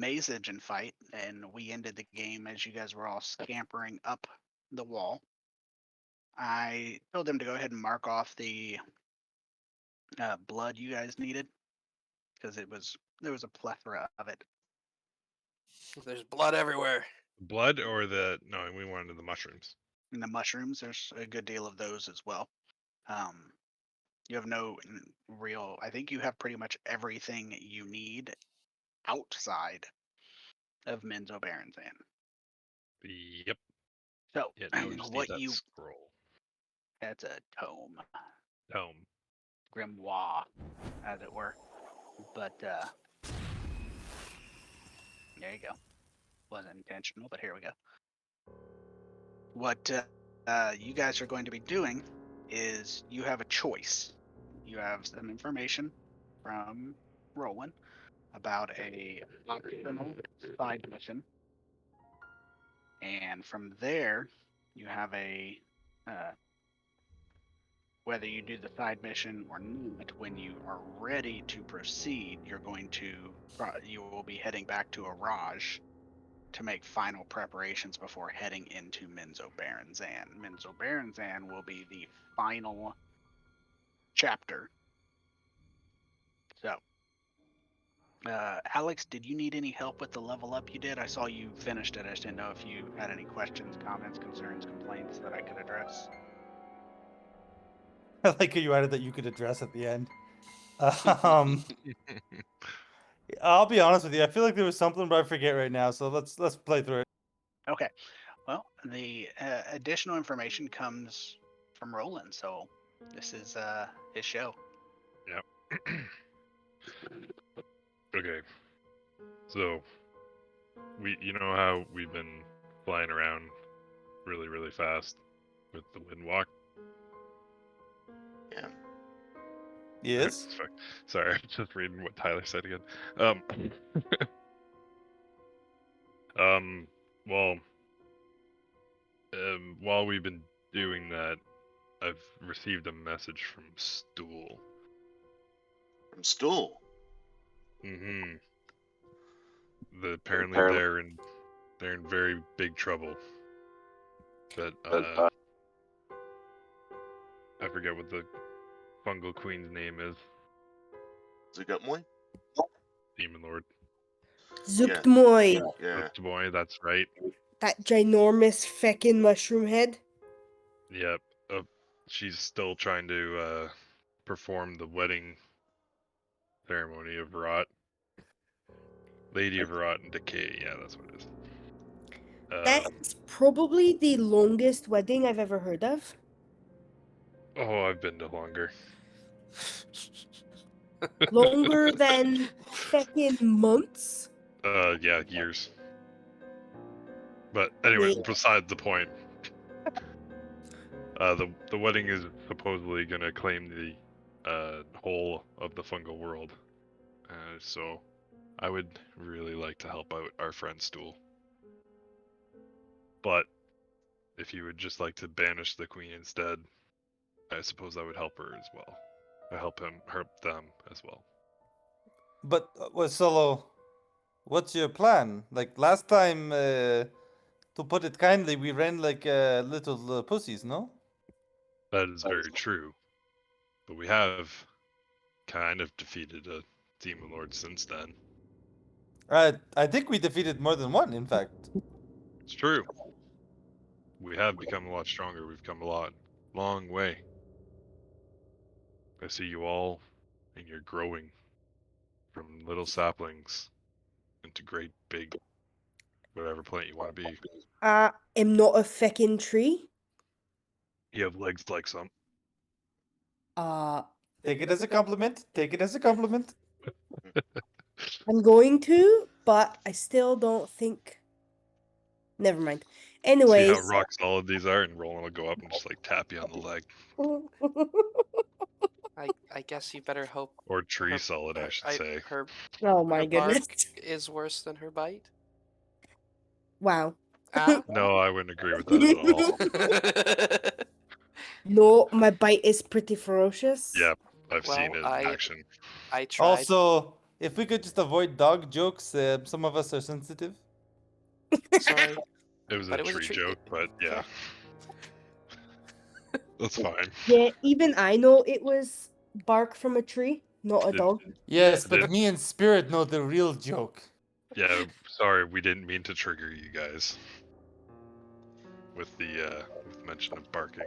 maze engine fight, and we ended the game as you guys were all scampering up the wall. I told them to go ahead and mark off the blood you guys needed because there was a plethora of it. There's blood everywhere. Blood or no, we wanted the mushrooms. And the mushrooms, there's a good deal of those as well. You have no real. I think you have pretty much everything you need outside of Menzo Baranzan. Yep. So Yeah, no, we just what need that you scroll. that's a tome. Tome. Grimoire, as it were. But there you go. Wasn't intentional, but here we go. What you guys are going to be doing is you have a choice. You have some information from Rolen about a optional side mission, and from there you have a whether you do the side mission or not. When you are ready to proceed, you will be heading back to Araj to make final preparations before heading into Menzo Baranzan. Menzo Baranzan will be the final chapter. So, Alex, did you need any help with the level up you did? I saw you finished it. I just didn't know if you had any questions, comments, concerns, complaints that I could address. I like how you added that you could address at the end. I'll be honest with you. I feel like there was something, but I forget right now. So let's play through it. Okay. Well, the additional information comes from Rolen, so this is his show. Yep. Okay. So you know how we've been flying around really, really fast with the windwalk? Yeah. Yes. Sorry, I'm just reading what Tyler said again. Well, while we've been doing that, I've received a message from Stool. From Stool? Mm-hmm. Apparently they're in very big trouble. But I forget what the fungal queen's name is. Zuggtmoy? Demon Lord. Zuggtmoy. Yeah. Zuggtmoy, that's right. That ginormous feckin' mushroom head. Yep. She's still trying to perform the wedding ceremony of Rot. Lady of Rot and Decay, yeah, that's what it is. That's probably the longest wedding I've ever heard of. Oh, I've been to longer. Longer than feckin' months? Yeah, years. But anyway, Yeah. beside the point. The wedding is supposedly gonna claim the whole of the fungal world. So I would really like to help out our friend Stool. But if you would just like to banish the queen instead, I suppose I would help her as well. I help them as well. But Solo, what's your plan? Like last time, to put it kindly, we ran like little pussies, no? That is very true. But we have kind of defeated a demon lord since then. I think we defeated more than one, in fact. It's true. We have become a lot stronger. We've come a long way. I see you all, and you're growing from little saplings into great big whatever plant you want to be. I am not a feckin' tree. You have legs like some. Take it as a compliment. Take it as a compliment. I'm going to, but I still don't think. Never mind. Anyways. See how rock solid these are, and Rolen will go up and just like tap you on the leg. I guess you better hope. Or tree solid, I should say. Oh my her goodness. bark is worse than her bite. Wow. No, I wouldn't agree with that at all. No, my bite is pretty ferocious. Yeah, I've seen it in action. I tried. Also, if we could just avoid dog jokes, some of us are sensitive. Sorry. It was But a it was a tree tree- joke, but yeah. That's fine. Yeah, even I know it was bark from a tree, not a Did- dog. Yes, Did- but me and Spirit know the real joke. Yeah, sorry, we didn't mean to trigger you guys with the with mention of barking.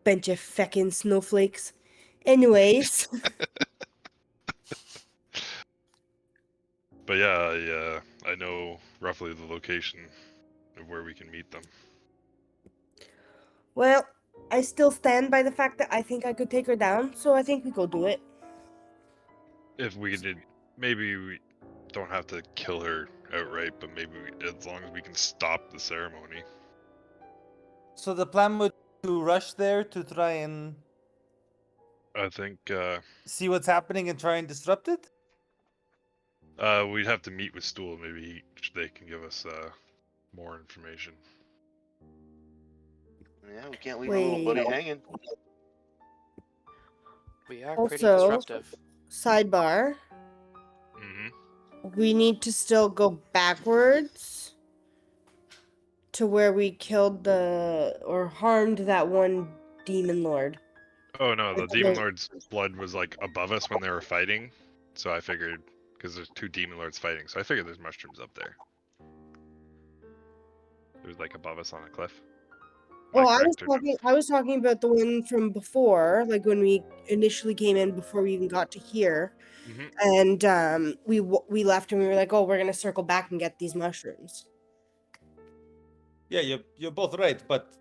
Bunch of feckin' snowflakes. Anyways, But yeah, I know roughly the location of where we can meet them. well, I still stand by the fact that I think I could take her down, so I think we go do it. If we did, maybe we don't have to kill her outright, but maybe as long as we can stop the ceremony. So the plan would be to rush there to try and I think see what's happening and try and disrupt it. we'd have to meet with Stool. Maybe they can give us more information. Yeah, we can't leave our little buddy Wait. hanging. We are pretty Also- disruptive. Sidebar. Mm-hmm. We need to still go backwards to where we killed or harmed that one demon lord. Oh no, the Okay. Demon Lord's blood was like above us when they were fighting, so I figured because there's two Demon Lords fighting, so I figured there's mushrooms up there. It was like above us on a cliff. Am Oh, I was correct or no? talking. I was talking about the one from before, like when we initially came in before we even got to here, Mhm. and we left and we were like, oh, we're gonna circle back and get these mushrooms. Yeah, you're both right, but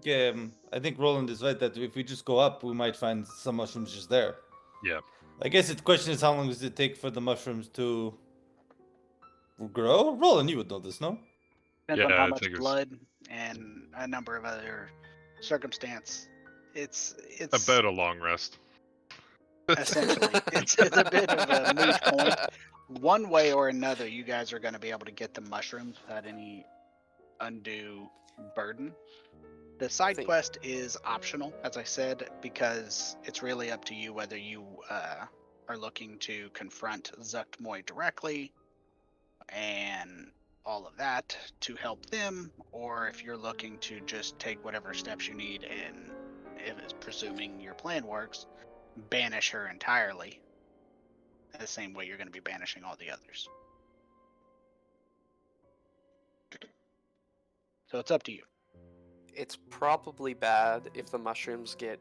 Yeah. I think Roland is right that if we just go up, we might find some mushrooms just there. Yeah. I guess the question is how long does it take for the mushrooms to grow? Roland, you would know this, no? Depends on Yeah, how I much think it's- blood and a number of other circumstance. It's About a long rest. essentially it's a bit of a moot point. One way or another, you guys are going to be able to get the mushrooms without any undue burden. The side Think- quest is optional, as I said, because it's really up to you whether you are looking to confront Zuggtmoy directly and all of that to help them, or if you're looking to just take whatever steps you need and, if it's presuming your plan works, banish her entirely. The same way you're going to be banishing all the others. So it's up to you. It's probably bad if the mushrooms get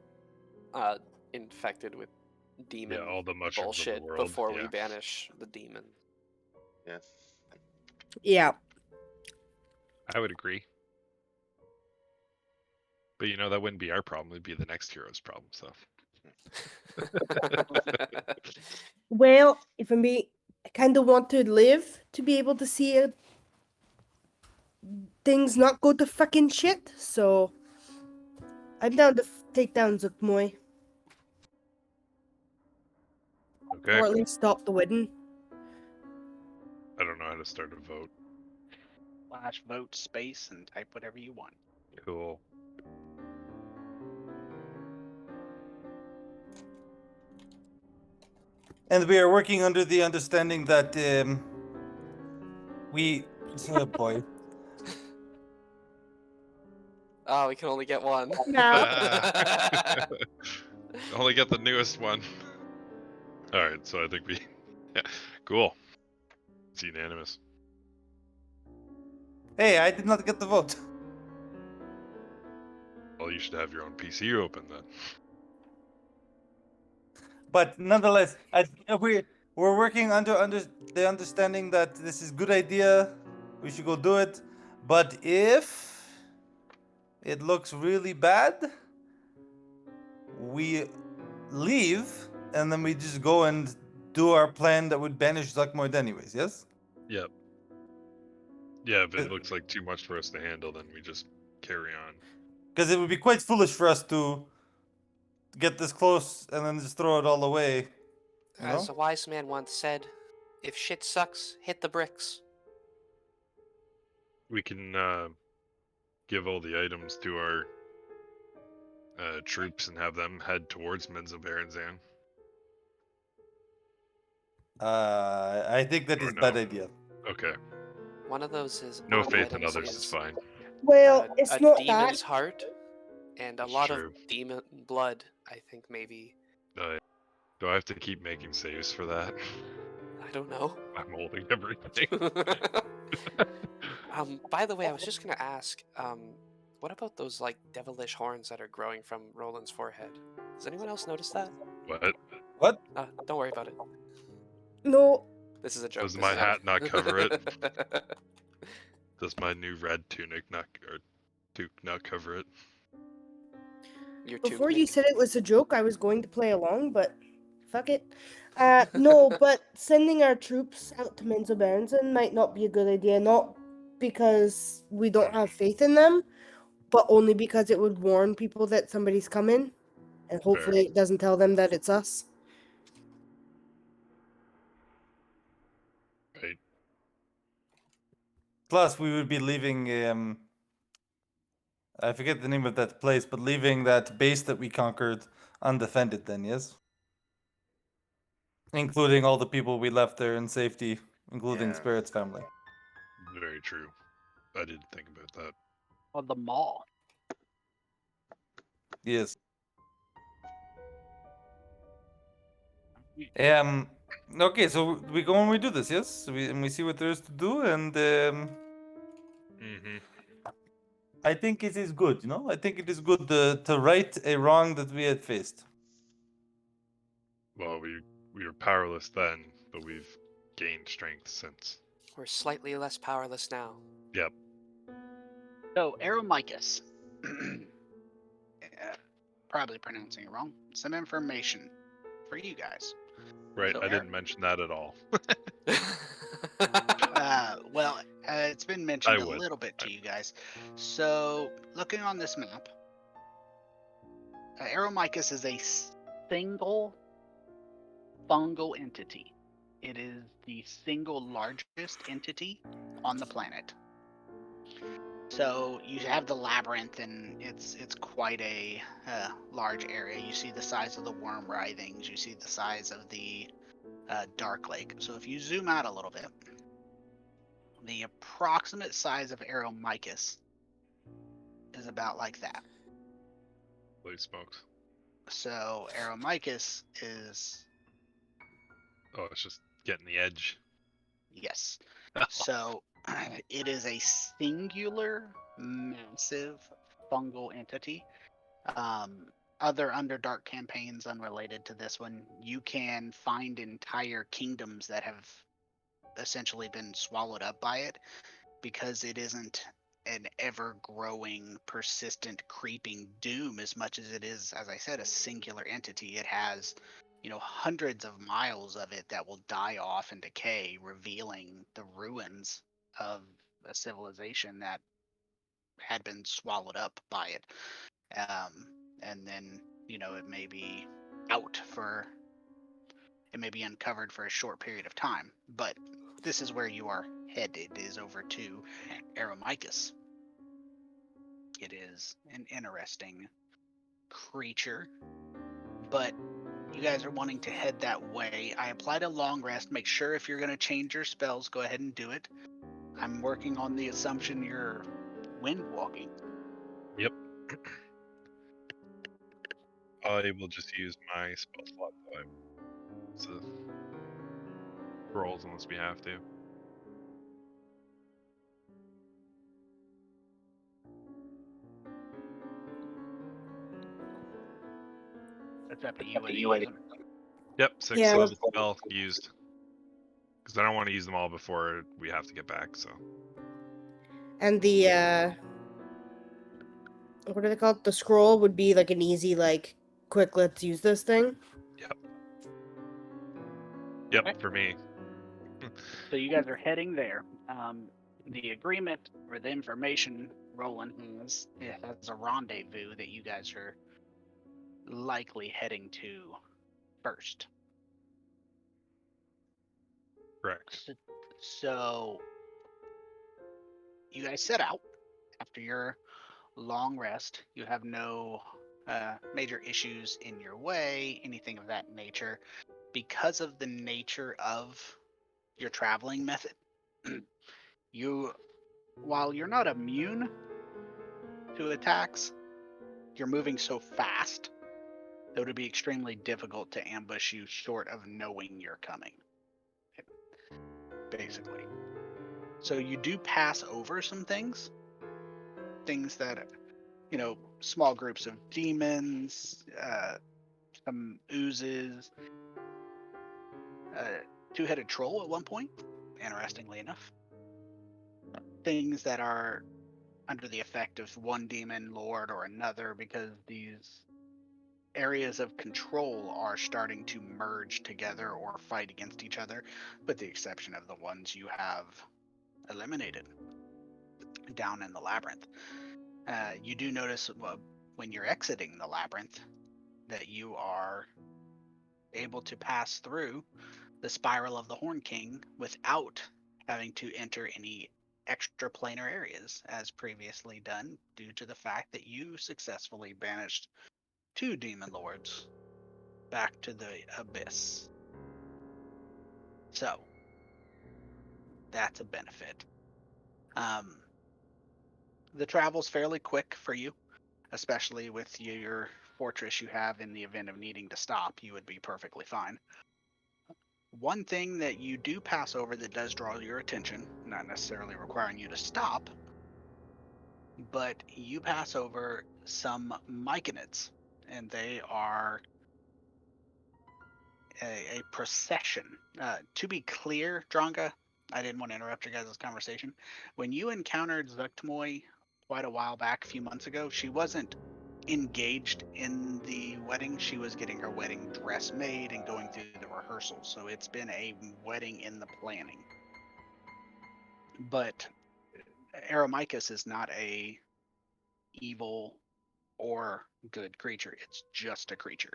infected with demon Yeah, all the mushrooms bullshit of the world. before yeah. we banish the demon. Yeah. Yeah. I would agree. But you know, that wouldn't be our problem, it'd be the next hero's problem, so. Well, if I'm being, I kind of want to live to be able to see things not go to fucking shit. So I'm down to take down Zuggtmoy, Okay. or at least stop the wedding. I don't know how to start a vote. Slash vote space and type whatever you want. Cool. And we are working under the understanding that we. Oh boy. Oh, we can only get one. No. Only get the newest one. Alright, so I think we. Yeah, cool. It's unanimous. Hey, I did not get the vote. Well, you should have your own PC open then. But nonetheless, we're working under the understanding that this is a good idea. We should go do it. But if it looks really bad, we leave and then we just go and do our plan that would banish Zuggtmoy anyways. Yes. Yep. Yeah, if it looks like too much for us to handle, then we just carry on. Because it would be quite foolish for us to get this close and then just throw it all away. You As know? a wise man once said, if shit sucks, hit the bricks. We can give all the items to our troops and have them head towards Menzo Baranzan. I think that Or is no. bad idea. Okay. One of those is No one of the faith in items others is fine. Well, a it's not demon's that. heart and a That's lot true. of demon blood. I think maybe. Do I have to keep making saves for that? I don't know. I'm holding everything. By the way, I was just gonna ask, what about those like devilish horns that are growing from Roland's forehead? Does anyone else notice that? What? What? Don't worry about it. No. This is a joke. Does this my is hat not cover it? Does my new red tunic not cover it? Your Before you tunic? said it was a joke, I was going to play along, but fuck it. No, but sending our troops out to Menzoberranzan might not be a good idea. Not because we don't have faith in them, but only because it would warn people that somebody's coming, and hopefully it doesn't tell them that it's us. Right. Plus, we would be leaving. I forget the name of that place, but leaving that base that we conquered undefended. Then, yes, including all the people we left there in safety, including Yeah. Spirit's family. Very true. I didn't think about that. On the mall. Yes. Okay, so we go and we do this, yes? We see what there is to do, and Mm-hmm. I think it is good, you know? I think it is good to right a wrong that we had faced. Well, we were powerless then, but we've gained strength since. We're slightly less powerless now. Yep. So, Aromicus. Probably pronouncing it wrong. Some information for you guys. Right. So I didn't mention that at all. It's been mentioned I a would. little bit to you guys. So, looking on this map, Aromicus is a single fungal entity. It is the single largest entity on the planet. So you have the labyrinth, and it's quite a large area. You see the size of the worm writhings. You see the size of the dark lake. So if you zoom out a little bit, the approximate size of Aromicus is about like that. Holy smokes. So Aromicus is Oh, it's just getting the edge. yes. So it is a singular, massive fungal entity. Other Underdark campaigns unrelated to this one, you can find entire kingdoms that have essentially been swallowed up by it because it isn't an ever-growing, persistent, creeping doom as much as it is, as I said, a singular entity. It has, hundreds of miles of it that will die off and decay, revealing the ruins of a civilization that had been swallowed up by it. And then, it may be uncovered for a short period of time. But this is where you are headed, is over to Aromicus. It is an interesting creature, but you guys are wanting to head that way. I applied a long rest. Make sure if you're going to change your spells, go ahead and do it. I'm working on the assumption you're wind walking. Yep. I will just use my spell slot that rolls unless we have to. That's up to you whether you use them. Yep, 6 Yeah. slots of spell used. Because I don't want to use them all before we have to get back, so. And the what are they called? The scroll would be like an easy, quick, let's use this thing. Yep, Okay. for me. So you guys are heading there. The agreement or the information Rolen has, it has a rendezvous that you guys are likely heading to first. Correct. So you guys set out after your long rest. You have no major issues in your way, anything of that nature. because of the nature of your traveling method, while you're not immune to attacks, you're moving so fast that it would be extremely difficult to ambush you short of knowing you're coming. Basically. So you do pass over some things that, small groups of demons, some oozes, two-headed troll at one point, interestingly enough. Things that are under the effect of one demon lord or another, because these areas of control are starting to merge together or fight against each other, with the exception of the ones you have eliminated down in the labyrinth. You do notice when you're exiting the labyrinth that you are able to pass through the spiral of the Horn King without having to enter any extraplanar areas as previously done, due to the fact that you successfully banished 2 demon lords back to the abyss. So that's a benefit. The travel's fairly quick for you, especially with your fortress you have. In the event of needing to stop, you would be perfectly fine. One thing that you do pass over that does draw your attention, not necessarily requiring you to stop, but you pass over some Myconids, and they are a procession. To be clear, Dronga, I didn't want to interrupt your guys' conversation. When you encountered Zuggtmoy quite a while back, a few months ago, she wasn't engaged in the wedding. She was getting her wedding dress made and going through the rehearsals. So it's been a wedding in the planning. But Aramicus is not a evil or good creature. It's just a creature.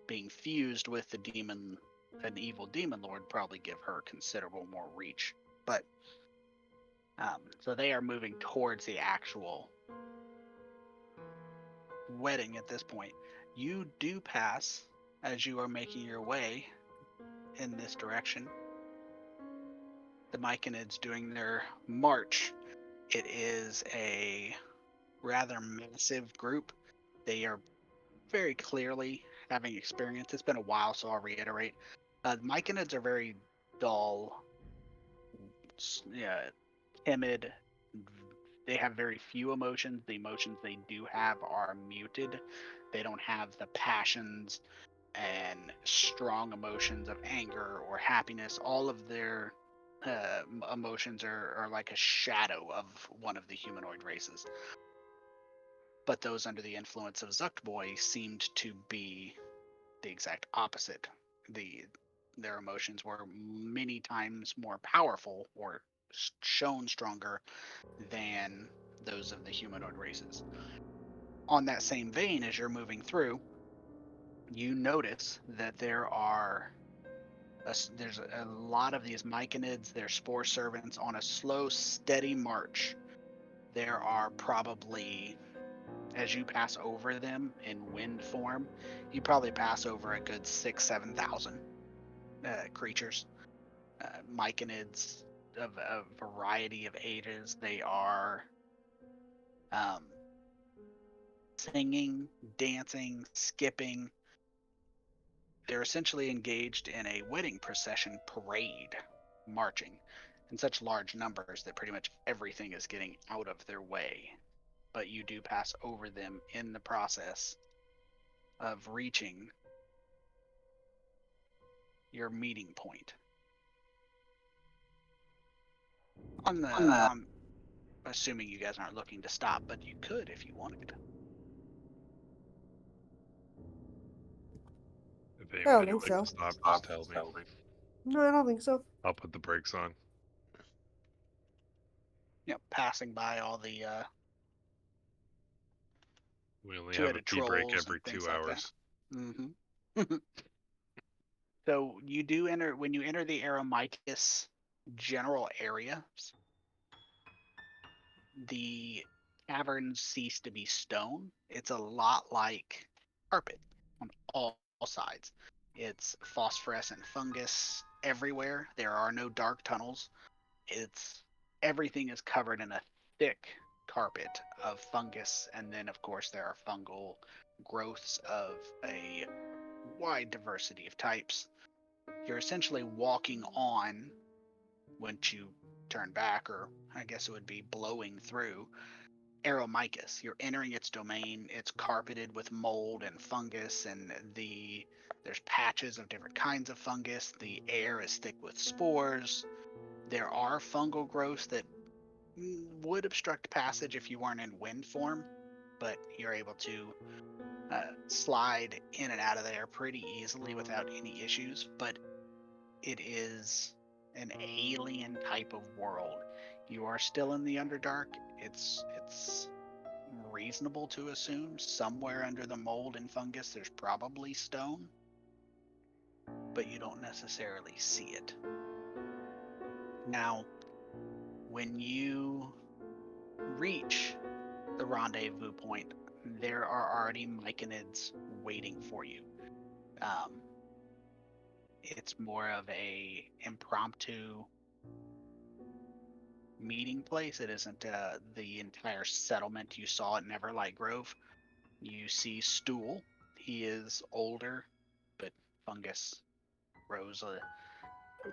Being fused with the demon, an evil demon lord, probably give her considerable more reach. But so they are moving towards the actual wedding at this point. You do pass, as you are making your way in this direction, the Myconids doing their march. It is a rather massive group. They are very clearly having experience. It's been a while, so I'll reiterate. The Myconids are very dull, timid. They have very few emotions. The emotions they do have are muted. They don't have the passions and strong emotions of anger or happiness. All of their emotions are like a shadow of one of the humanoid races. But those under the influence of Zuggtmoy seemed to be the exact opposite. Their emotions were many times more powerful or shown stronger than those of the humanoid races. On that same vein, as you're moving through, you notice that there's a lot of these Myconids, they're spore servants, on a slow, steady march. There are probably, as you pass over them in wind form, you probably pass over a good 7,000 creatures. Myconids of a variety of ages. They are singing, dancing, skipping. They're essentially engaged in a wedding procession parade, marching in such large numbers that pretty much everything is getting out of their way. But you do pass over them in the process of reaching your meeting point. I'm assuming you guys aren't looking to stop, but you could if you wanted. If I don't anybody think wants so. to stop, just tell me. No, I don't think so. I'll put the brakes on. Passing by all the We only have a two-headed tea break trolls every and things 2 like hours. that. Mm-hmm. So you do enter, when you enter the Aramicus general area, the caverns cease to be stone. It's a lot like carpet on all sides. It's phosphorescent fungus everywhere. There are no dark tunnels. It's everything is covered in a thick carpet of fungus, and then of course there are fungal growths of a wide diversity of types. You're essentially walking on, once you turn back, or I guess it would be blowing through, Aromycus. You're entering its domain. It's carpeted with mold and fungus, and there's patches of different kinds of fungus. The air is thick with spores. There are fungal growths that would obstruct passage if you weren't in wind form, but you're able to slide in and out of there pretty easily without any issues. But it is an alien type of world. You are still in the Underdark. It's reasonable to assume somewhere under the mold and fungus there's probably stone, but you don't necessarily see it. Now, when you reach the rendezvous point, there are already Myconids waiting for you. It's more of a impromptu meeting place. It isn't the entire settlement you saw at Neverlight Grove. You see Stool. He is older, but fungus grows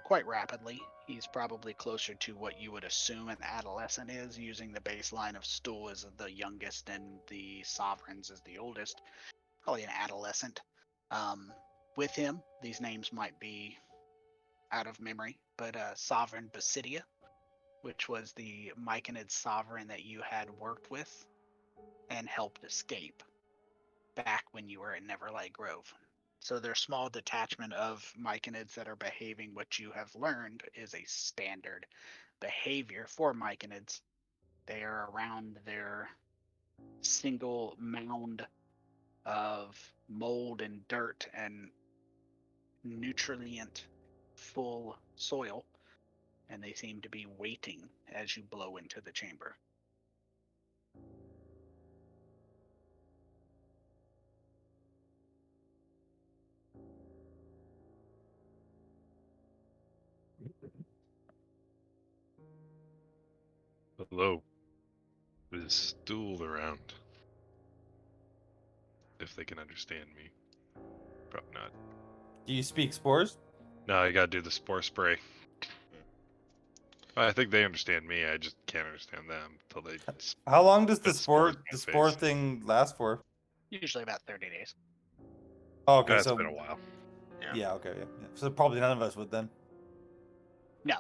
quite rapidly. He's probably closer to what you would assume an adolescent is, using the baseline of Stool as the youngest and the Sovereigns as the oldest. Probably an adolescent. With him, these names might be out of memory, but Sovereign Basidia, which was the Myconid sovereign that you had worked with and helped escape back when you were at Neverlight Grove. So their small detachment of Myconids that are behaving what you have learned is a standard behavior for Myconids. They are around their single mound of mold and dirt and nutrient full soil, and they seem to be waiting as you blow into the chamber. Hello. Is Stool around? If they can understand me. Probably not. Do you speak spores? No, I gotta do the spore spray. I think they understand me. I just can't understand them until they. How long does the Spit spores spore in the my spore face. thing last for? Usually about 30 days. Oh, okay, That's so been a while. yeah, okay, yeah. So probably none of us would then. No,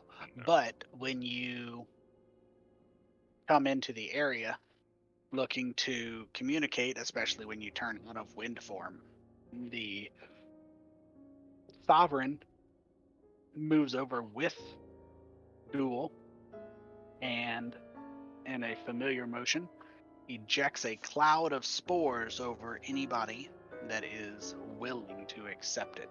but when you come into the area looking to communicate, especially when you turn out of wind form, the Sovereign moves over with Duel and, in a familiar motion, ejects a cloud of spores over anybody that is willing to accept it.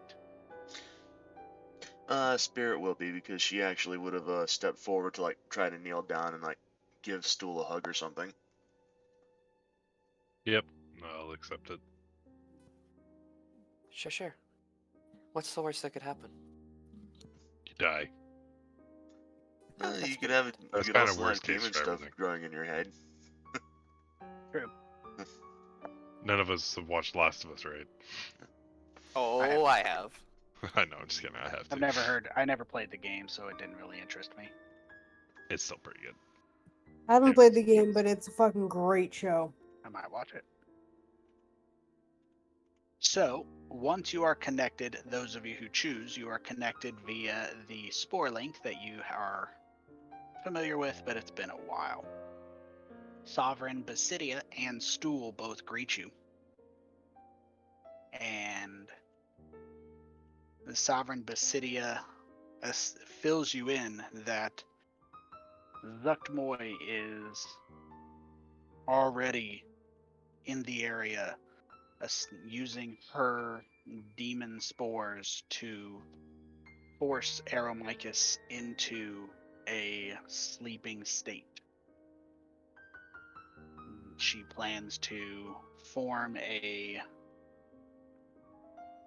Spirit will be, because she actually would have stepped forward to try to kneel down and give Stool a hug or something. Yep, I'll accept it. Sure. What's the worst that could happen? You die. You could have it. That's You could kind of also have worst case demon for stuff everything. growing in your head. True. None of us have watched Last of Us, right? Oh, I have. I know, I'm just kidding. I have to. I never played the game, so it didn't really interest me. It's still pretty good. I haven't played the game, but it's a fucking great show. I might watch it. So, once you are connected, those of you who choose, you are connected via the spore link that you are familiar with, but it's been a while. Sovereign Basidia and Stool both greet you. And the Sovereign Basidia fills you in that Zuggtmoy is already in the area using her demon spores to force Aromycus into a sleeping state. She plans to form a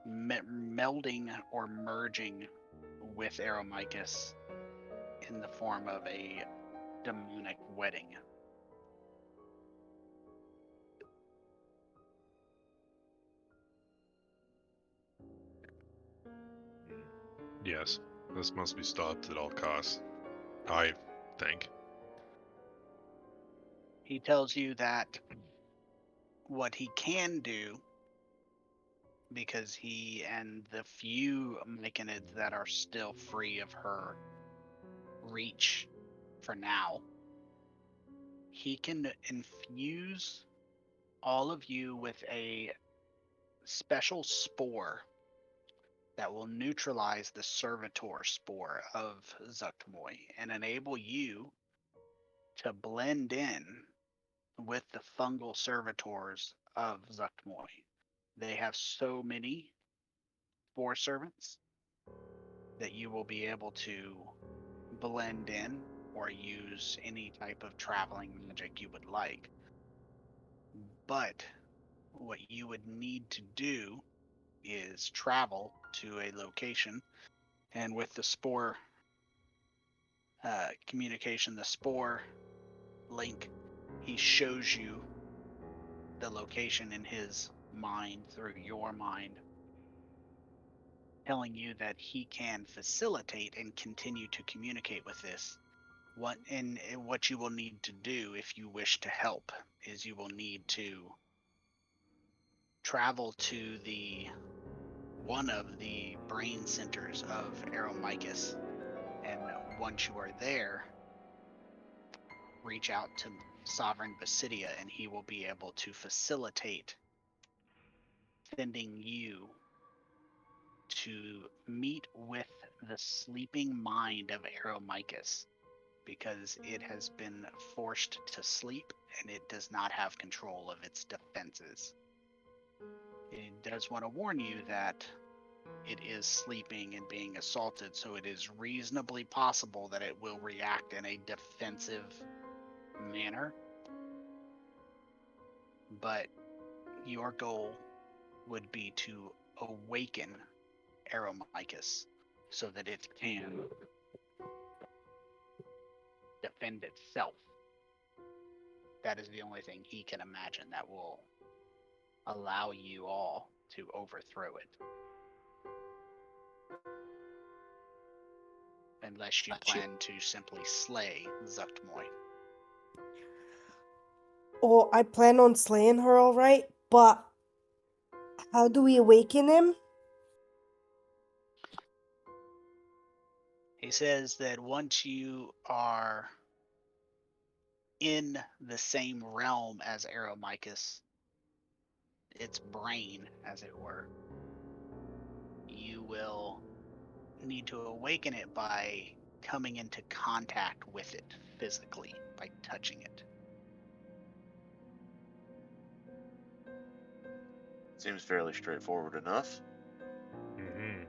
melding or merging with Aeromycus in the form of a demonic wedding. Yes, this must be stopped at all costs. I think. He tells you that what he can do, because he and the few Myconids that are still free of her reach for now, he can infuse all of you with a special spore that will neutralize the servitor spore of Zuggtmoy and enable you to blend in with the fungal servitors of Zuggtmoy. They have so many spore servants that you will be able to blend in or use any type of traveling magic you would like. But what you would need to do is travel to a location, and with the spore communication, the spore link, he shows you the location in his mind through your mind, telling you that he can facilitate and continue to communicate with this. What you will need to do if you wish to help is you will need to travel to the one of the brain centers of Aeromycus, and once you are there, reach out to Sovereign Basidia, and he will be able to facilitate sending you to meet with the sleeping mind of Aeromycus, because it has been forced to sleep and it does not have control of its defenses. It does want to warn you that it is sleeping and being assaulted, so it is reasonably possible that it will react in a defensive manner. But your goal would be to awaken Aeromycus so that it can defend itself. That is the only thing he can imagine that will allow you all to overthrow it. Unless you plan to simply slay Zuggtmoy. Oh, I plan on slaying her, alright, but how do we awaken him? He says that once you are in the same realm as Aeromycus, its brain, as it were, you will need to awaken it by coming into contact with it physically, by touching it. Seems fairly straightforward enough. Mm-hmm.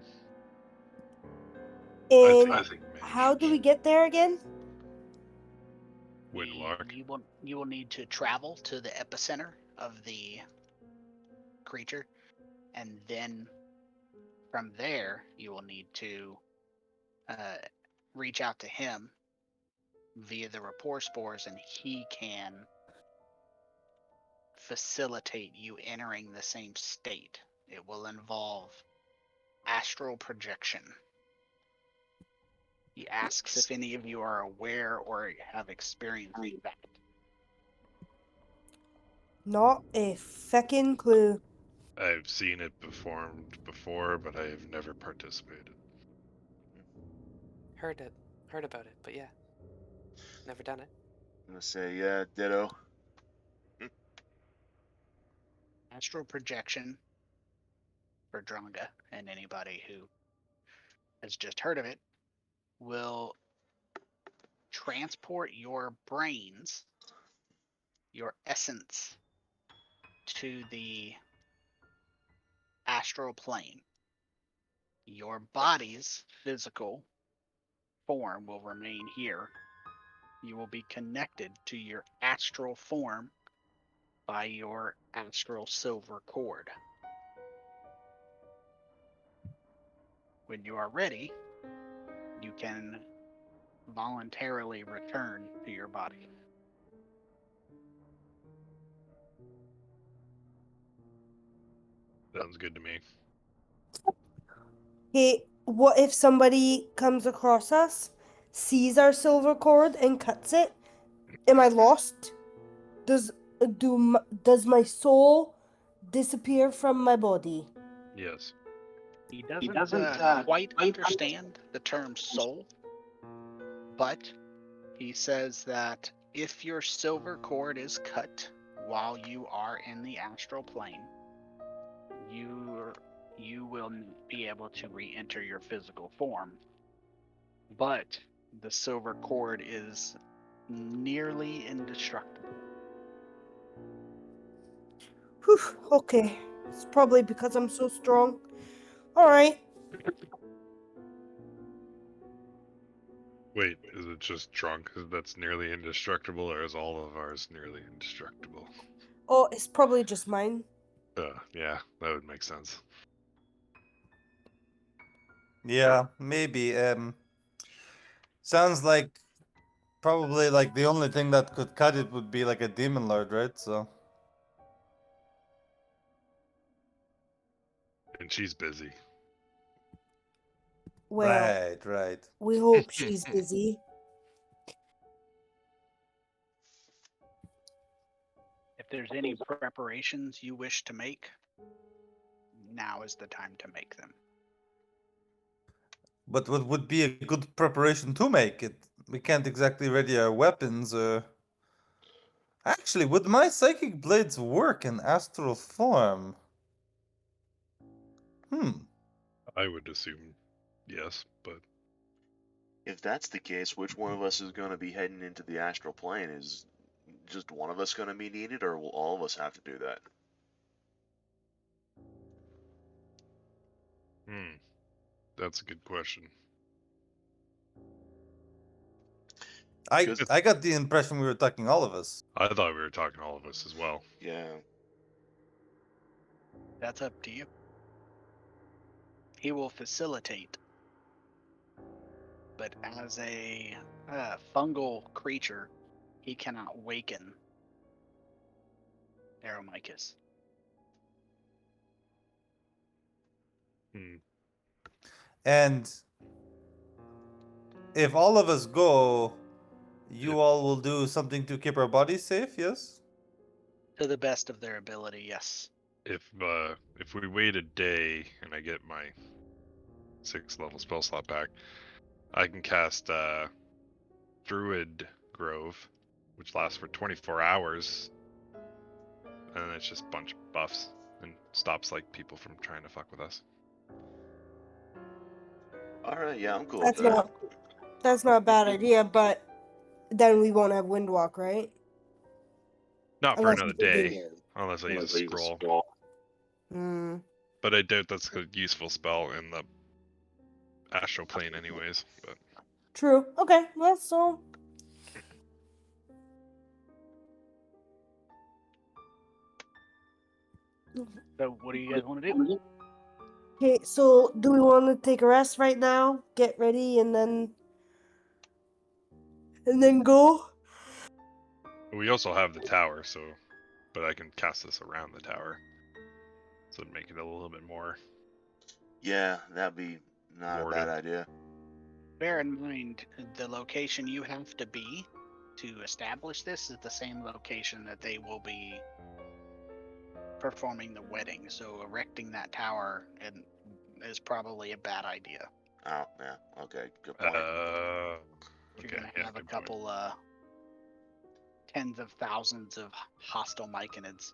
And I think how do we managed. get there again? Windwalk. You will need to travel to the epicenter of the creature, and then from there you will need to reach out to him via the rapport spores, and he can facilitate you entering the same state. It will involve astral projection. He asks if any of you are aware or have experienced that. Not a feckin' clue. I've seen it performed before, but I have never participated. Heard about it, but yeah, never done it. I'm gonna say, yeah, ditto. Astral projection for Dronga and anybody who has just heard of it will transport your brains, your essence, to the astral plane. Your body's physical form will remain here. You will be connected to your astral form by your astral silver cord. When you are ready, you can voluntarily return to your body. Sounds good to me. Hey, what if somebody comes across us, sees our silver cord, and cuts it? Am I lost? Does my soul disappear from my body? Yes. He doesn't quite understand the term soul, but he says that if your silver cord is cut while you are in the astral plane, you will be able to re-enter your physical form. But the silver cord is nearly indestructible. Whew, okay. It's probably because I'm so strong. Alright. Wait, is it just drunk that's nearly indestructible, or is all of ours nearly indestructible? Oh, it's probably just mine. Yeah, that would make sense. Yeah, maybe. Sounds like probably like the only thing that could cut it would be like a demon lord, right? So And she's busy. Well, right. we hope she's busy. If there's any preparations you wish to make, now is the time to make them. But what would be a good preparation to make it? We can't exactly ready our weapons. Actually, would my psychic blades work in astral form? I would assume yes, but If that's the case, which one of us is going to be heading into the astral plane? Is just one of us going to be needed, or will all of us have to do that? that's a good question. I got the impression we were talking all of us. I thought we were talking all of us as well. Yeah. That's up to you. He will facilitate, but as a fungal creature, he cannot waken Aromachus. And if all of us go, you all will do something to keep our bodies safe, yes? To the best of their ability, yes. If we wait a day and I get my 6th level spell slot back, I can cast Druid Grove, which lasts for 24 hours, and it's just a bunch of buffs and stops like people from trying to fuck with us. Alright, yeah, I'm cool with That's that. that's not a bad idea, but then we won't have Windwalk, right? Not for Unless another we can do day, it. unless I use a scroll. Hmm. But I doubt that's a useful spell in the astral plane, anyways. But True. Okay. Well, so So, what do you guys want to do? okay. So, do we want to take a rest right now? Get ready, and then go. we also have the tower, but I can cast this around the tower, so it'd make it a little bit more. Yeah, that'd be not a bad idea. Bear in mind, the location you have to be to establish this is the same location that they will be performing the wedding. So erecting that tower is probably a bad idea. Oh, yeah. Okay, good point. You're gonna have a couple tens of thousands of hostile Myconids.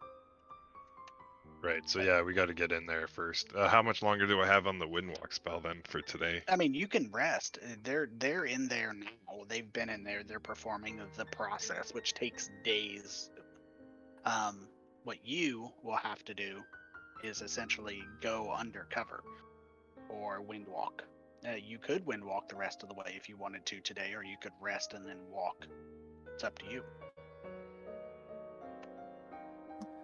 Right, so yeah, we got to get in there first. How much longer do I have on the Windwalk spell then for today? I mean, you can rest. They're in there now. They've been in there. They're performing the process, which takes days. What you will have to do is essentially go undercover or windwalk. You could windwalk the rest of the way if you wanted to today, or you could rest and then walk. It's up to you.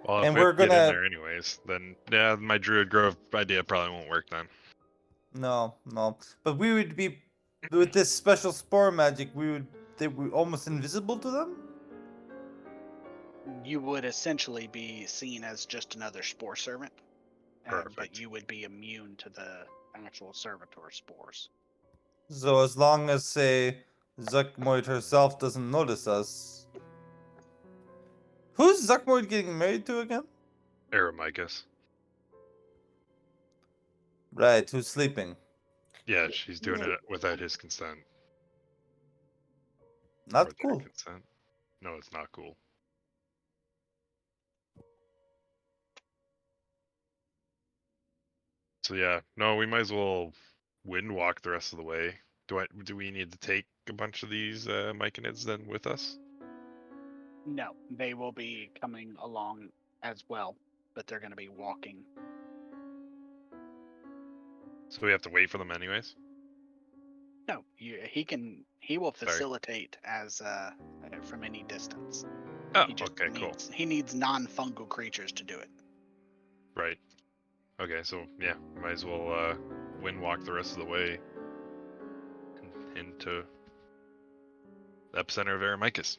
Well, And if we we're have to get in gonna- there anyways, then yeah, my Druid Grove idea probably won't work then. No, no. But we would be with this special spore magic. They were almost invisible to them. You would essentially be seen as just another spore servant, but Perfect. you would be immune to the actual servitor spores. So as long as, say, Zuggtmoy herself doesn't notice us. Who's Zuggtmoy getting married to again? Aramicus. Right, who's sleeping? Yeah, she's doing Yeah. it without his consent. Or Not their cool. consent. No, it's not cool. So yeah, no, we might as well wind walk the rest of the way. Do we need to take a bunch of these Myconids then with us? No, they will be coming along as well, but they're going to be walking. So we have to wait for them anyways? No, he will Sorry. facilitate as from any distance. Oh, He just okay, cool. needs non-fungal creatures to do it. Right. Okay, so yeah, might as well wind walk the rest of the way into the epicenter of Aramicus.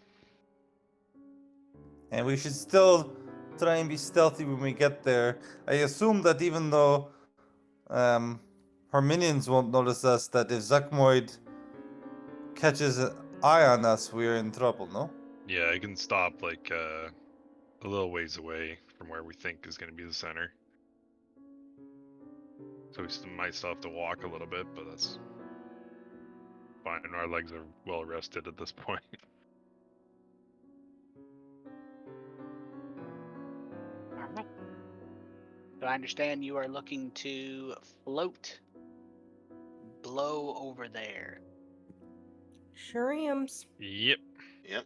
And we should still try and be stealthy when we get there. I assume that even though her minions won't notice us, that if Zuggtmoy catches an eye on us, we're in trouble, no? Yeah, I can stop like a little ways away from where we think is going to be the center. So we might still have to walk a little bit, but that's fine. Our legs are well rested at this point. All right. So I understand you are looking to float, blow over there. Sure am's. Yep. Yep.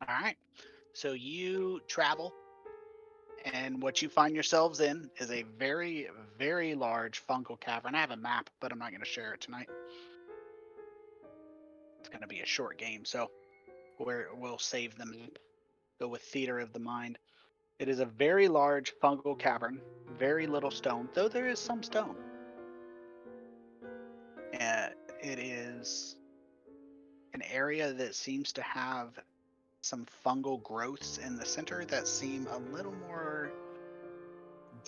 All right. So you travel, and what you find yourselves in is a very, very large fungal cavern. I have a map, but I'm not going to share it tonight. It's going to be a short game, so we'll save the map. Go with theater of the mind. It is a very large fungal cavern, very little stone, though there is some stone. It is an area that seems to have some fungal growths in the center that seem a little more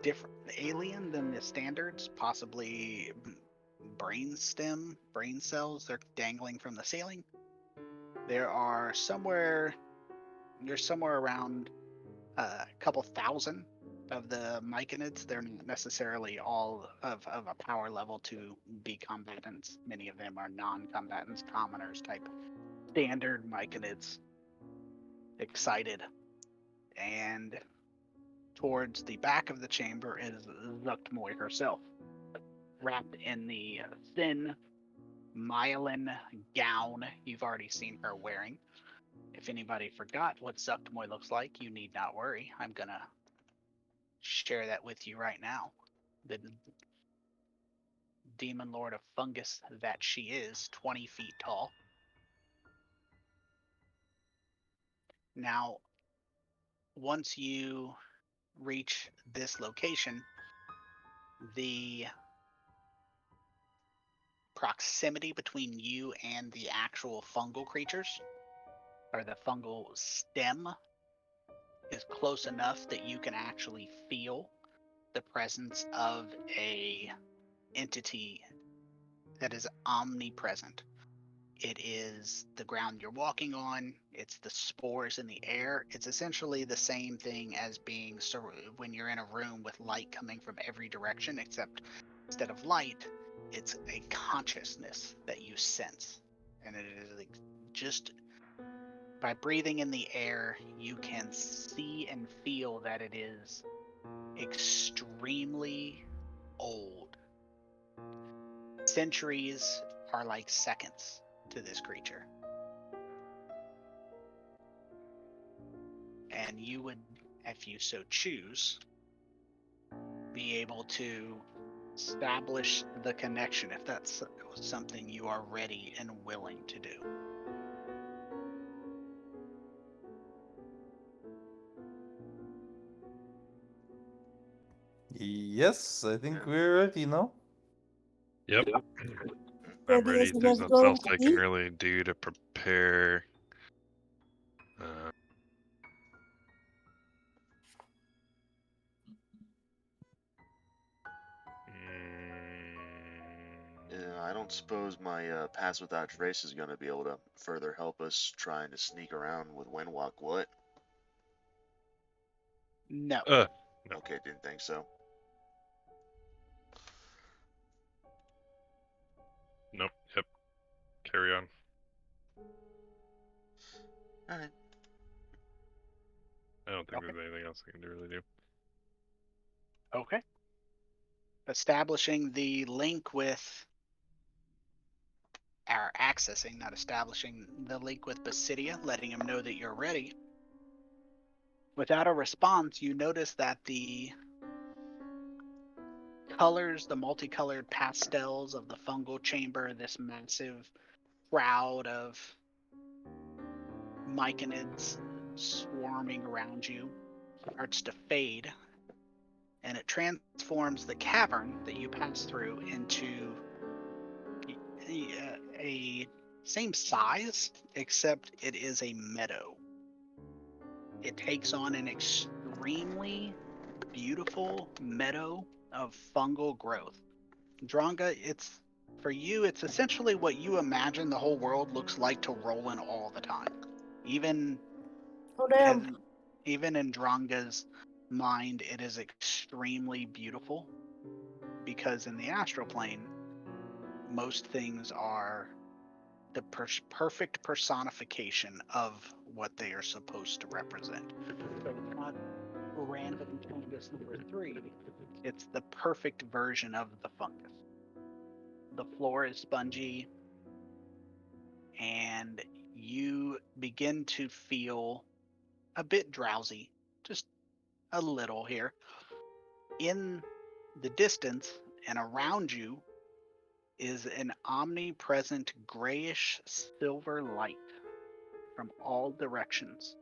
different, alien than the standards, possibly brain cells. They're dangling from the ceiling. There's somewhere around a couple thousand of the Myconids. They're not necessarily all of a power level to be combatants. Many of them are non-combatants, commoners type standard Myconids. Excited. And towards the back of the chamber is Zuggtmoy herself, wrapped in the thin myelin gown you've already seen her wearing. If anybody forgot what Zuggtmoy looks like, you need not worry. I'm gonna share that with you right now. The demon lord of fungus that she is, 20 feet tall. Now, once you reach this location, the proximity between you and the actual fungal creatures, or the fungal stem, is close enough that you can actually feel the presence of a entity that is omnipresent. It is the ground you're walking on. It's the spores in the air. It's essentially the same thing as being when you're in a room with light coming from every direction, except instead of light, it's a consciousness that you sense. And it is like just by breathing in the air, you can see and feel that it is extremely old. Centuries are like seconds to this creature. And you would, if you so choose, be able to establish the connection if that's something you are ready and willing to do. Yes, I think Yeah. we're ready, no? Yep. Ready I'm ready. as the There's never nothing else going I to can be? really do to prepare. Yeah, I don't suppose my pass without trace is going to be able to further help us trying to sneak around with Windwalk. What? No. No. Okay, didn't think so. Nope. Yep. Carry on. Alright. I don't think Okay. there's anything else I can really do. Okay. Establishing the link with, or accessing, not establishing the link with Basidia, letting him know that you're ready. Without a response, you notice that the colors, the multicolored pastels of the fungal chamber, this massive crowd of myconids swarming around you, starts to fade, and it transforms the cavern that you pass through into a same size, except it is a meadow. It takes on an extremely beautiful meadow of fungal growth. Dronga, it's for you, it's essentially what you imagine the whole world looks like to Rolen all the time. Even Oh as, damn. even in Dronga's mind, it is extremely beautiful because in the astral plane, most things are the perfect personification of what they are supposed to represent. So it's not random fungus number 3. It's the perfect version of the fungus. The floor is spongy, and you begin to feel a bit drowsy, just a little here. In the distance and around you is an omnipresent grayish silver light from all directions.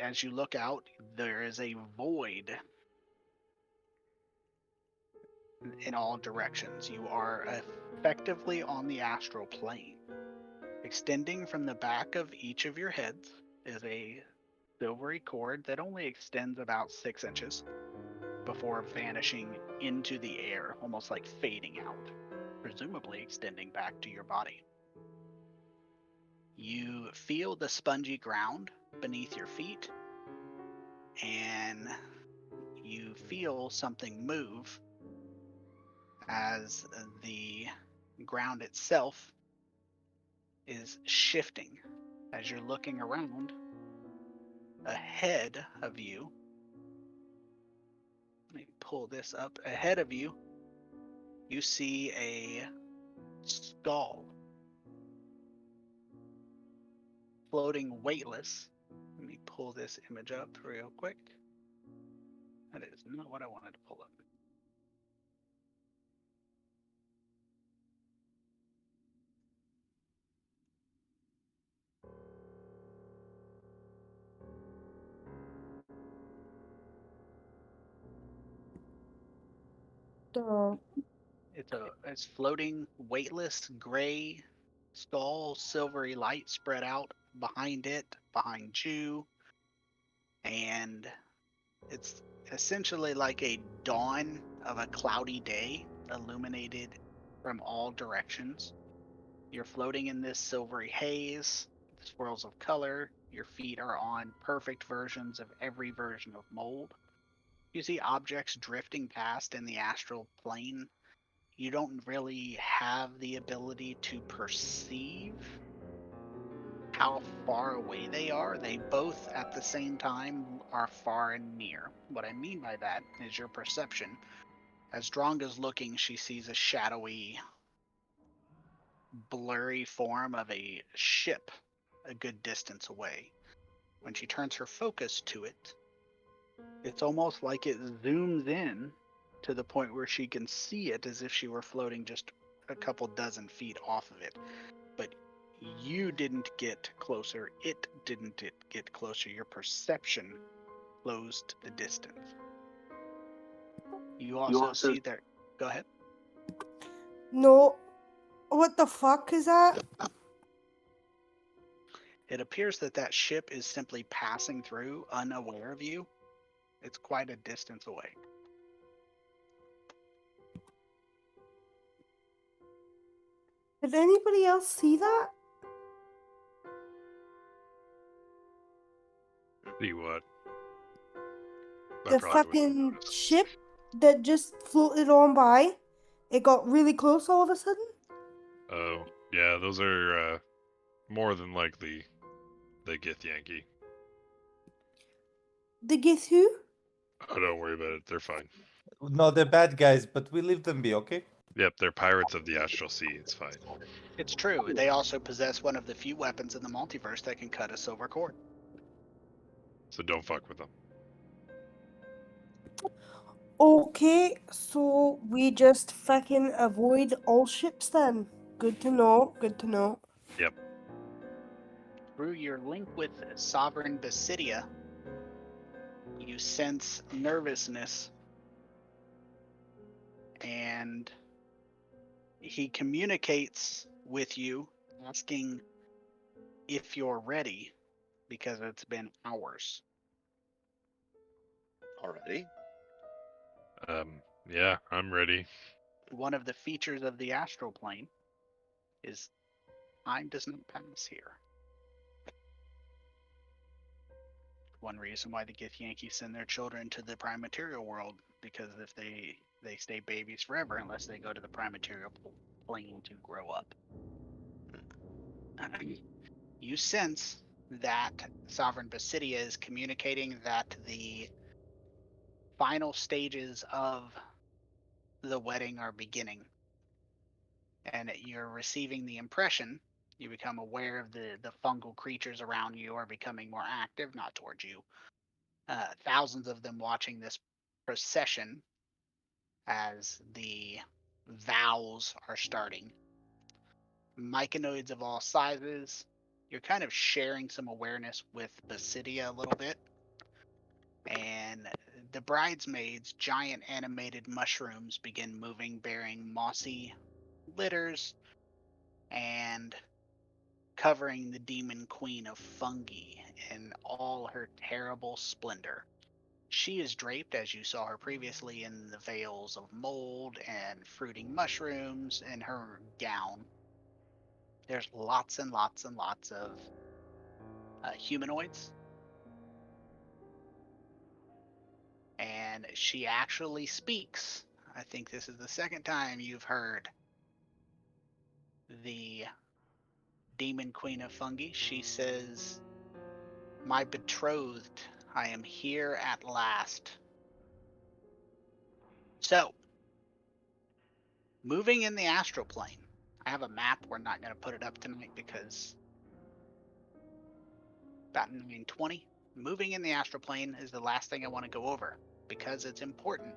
As you look out, there is a void in all directions. You are effectively on the astral plane. Extending from the back of each of your heads is a silvery cord that only extends about 6 inches before vanishing into the air, almost like fading out, presumably extending back to your body. You feel the spongy ground beneath your feet, and you feel something move as the ground itself is shifting. As you're looking around, ahead of you, let me pull this up. Ahead of you, you see a skull floating weightless. Let me pull this image up real quick. That is not what I wanted to pull up. Duh. It's floating weightless gray skull, silvery light spread out behind it, behind you, and it's essentially like a dawn of a cloudy day, illuminated from all directions. You're floating in this silvery haze, swirls of color. Your feet are on perfect versions of every version of mold. You see objects drifting past in the astral plane. You don't really have the ability to perceive how far away they are. They both at the same time are far and near. What I mean by that is your perception. As Dronga's looking, she sees a shadowy, blurry form of a ship a good distance away. When she turns her focus to it, it's almost like it zooms in to the point where she can see it as if she were floating just a couple dozen feet off of it. But you didn't get closer, it didn't get closer. Your perception closed the distance. You also see there. Go ahead. No. What the fuck is that? It appears that ship is simply passing through, unaware of you. It's quite a distance away. Did anybody else see that? See what? I The probably wouldn't fucking notice. ship that just floated on by. It got really close all of a sudden. Oh, yeah, those are more than likely the Githyanki. The guess who? Oh, don't worry about it. They're fine. No, they're bad guys, but we leave them be, okay? Yep, they're pirates of the Astral Sea. It's fine. It's true. They also possess one of the few weapons in the multiverse that can cut a silver cord. So don't fuck with them. Okay, so we just fucking avoid all ships then. Good to know. Good to know. Yep. Through your link with Sovereign Basidia, you sense nervousness, and he communicates with you, asking if you're ready, because it's been hours. Already? Yeah, I'm ready. One of the features of the astral plane is time does not pass here. One reason why the Githyanki send their children to the prime material world, because if they stay babies forever unless they go to the prime material plane to grow up. You sense that Sovereign Basidia is communicating that the final stages of the wedding are beginning, and you're receiving the impression, you become aware of the fungal creatures around you are becoming more active, not towards you. Thousands of them watching this procession as the vows are starting. Myconids of all sizes. You're kind of sharing some awareness with Basidia a little bit. And the bridesmaids, giant animated mushrooms, begin moving, bearing mossy litters and covering the demon queen of fungi in all her terrible splendor. She is draped, as you saw her previously, in the veils of mold and fruiting mushrooms in her gown. There's lots and lots and lots of humanoids. And she actually speaks. I think this is the second time you've heard the demon queen of fungi. She says, "My betrothed, I am here at last." So, moving in the astral plane. I have a map. We're not going to put it up tonight because about 9:20. Moving in the astral plane is the last thing I want to go over because it's important.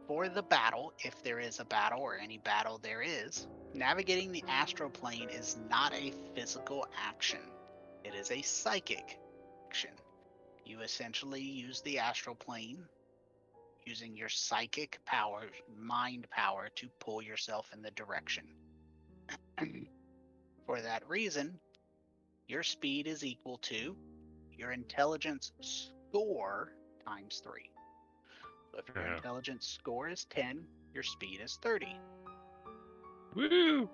For the battle, if there is a battle or any battle there is, navigating the astral plane is not a physical action. It is a psychic action. You essentially use the astral plane using your psychic power, mind power, to pull yourself in the direction. For that reason, your speed is equal to your intelligence score times 3. So if your intelligence score is 10, your speed is 30. Woo!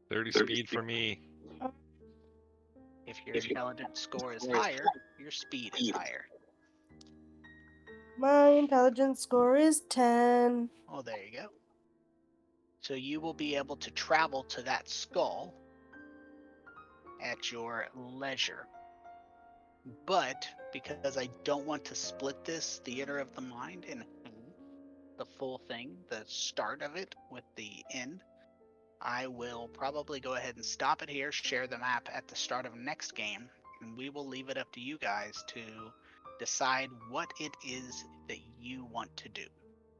30 speed for me. If your intelligence score is higher, your speed is higher. My intelligence score is 10. Oh, there you go. So you will be able to travel to that skull at your leisure. But because I don't want to split this theater of the mind in the full thing, the start of it with the end, I will probably go ahead and stop it here, share the map at the start of next game, and we will leave it up to you guys to decide what it is that you want to do.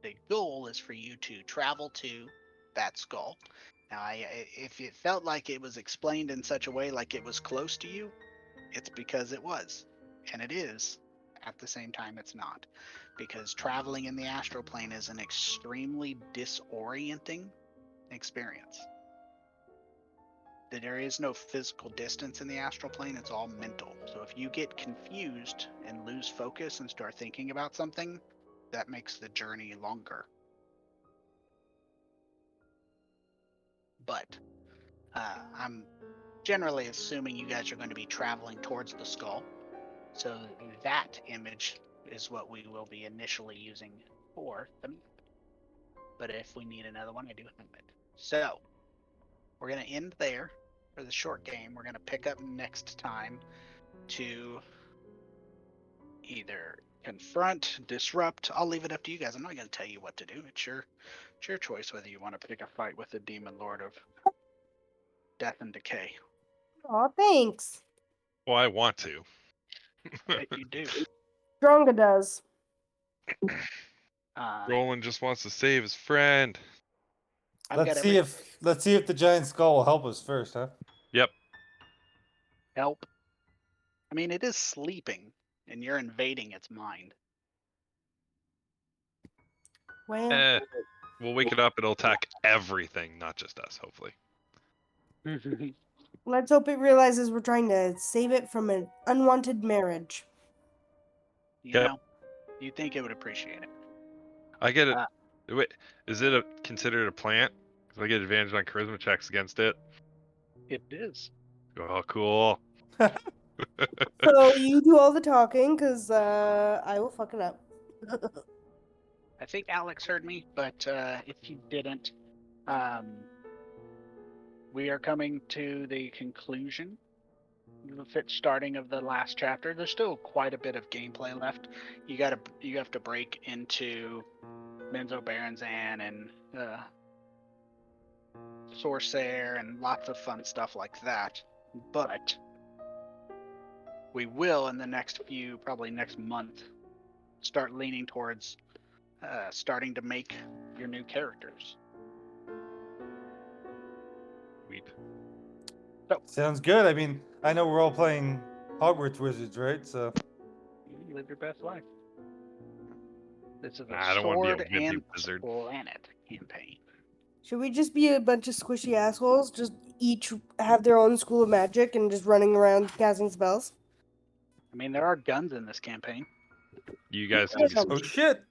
The goal is for you to travel to that skull. Now, if it felt like it was explained in such a way like it was close to you, it's because it was, and it is at the same time it's not. Because traveling in the astral plane is an extremely disorienting experience. There is no physical distance in the astral plane, it's all mental. So if you get confused and lose focus and start thinking about something, that makes the journey longer. But I'm generally assuming you guys are going to be traveling towards the skull. So that image is what we will be initially using for the map. But if we need another one, I do have it. So we're going to end there for the short game. We're going to pick up next time to either confront, disrupt. I'll leave it up to you guys. I'm not going to tell you what to do. It's your choice whether you want to pick a fight with the demon lord of death and decay. Aw, thanks. Well, I want to. Bet you do. Dronga does. Rolen just wants to save his friend. I've Let's got see every if the giant skull will help us first, huh? Yep. help. I mean, it is sleeping, and you're invading its mind. Well, We'll wake it up. It'll attack everything, not just us, hopefully. let's hope it realizes we're trying to save it from an unwanted marriage. You Yep. know, you think it would appreciate it. I get it. Uh, Wait, is it considered a plant? 'Cause I get advantage on charisma checks against it. It is. Oh, cool. So you do all the talking, because I will fuck it up. I think Alex heard me, but if he didn't, we are coming to the conclusion, the starting of the last chapter. There's still quite a bit of gameplay left. You have to break into Menzo Baranzan and Sorcerer and lots of fun stuff like that. But we will in the next probably next month, start leaning towards starting to make your new characters. Sweet. Sounds good. I mean, I know we're all playing Hogwarts Wizards, right? So You live your best life. This is a I don't wanna be a sword wimpy and wizard. planet campaign. Should we just be a bunch of squishy assholes, just each have their own school of magic and just running around casting spells? I mean, there are guns in this campaign. You guys can be Oh, oh shit.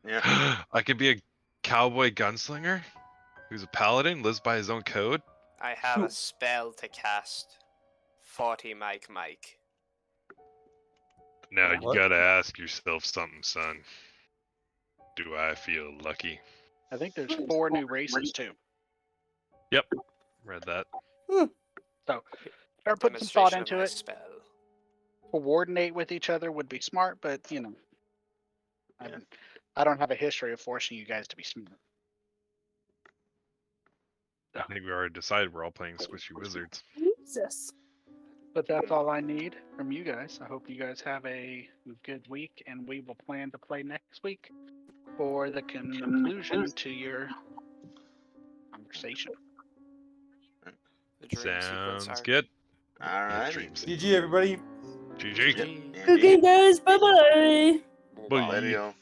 Yeah. I could be a cowboy gunslinger who's a paladin, lives by his own code. I have a spell to cast. 40 Mike. Now you What? gotta ask yourself something, son. Do I feel lucky? I think there's 4 new races too. Yep. Read that. So start putting some thought Demonstration of into my it. spell. Coordinate with each other would be smart, but you know, I don't have a history of forcing you guys to be smart. I think we already decided we're all playing squishy wizards. Jesus. But that's all I need from you guys. I hope you guys have a good week, and we will plan to play next week for the conclusion to your conversation. The dream sequence Sounds arc. good. Alrighty. Dream GG, everybody. GG. GG. Okay, guys. Bye-bye. Bye. Later, yo.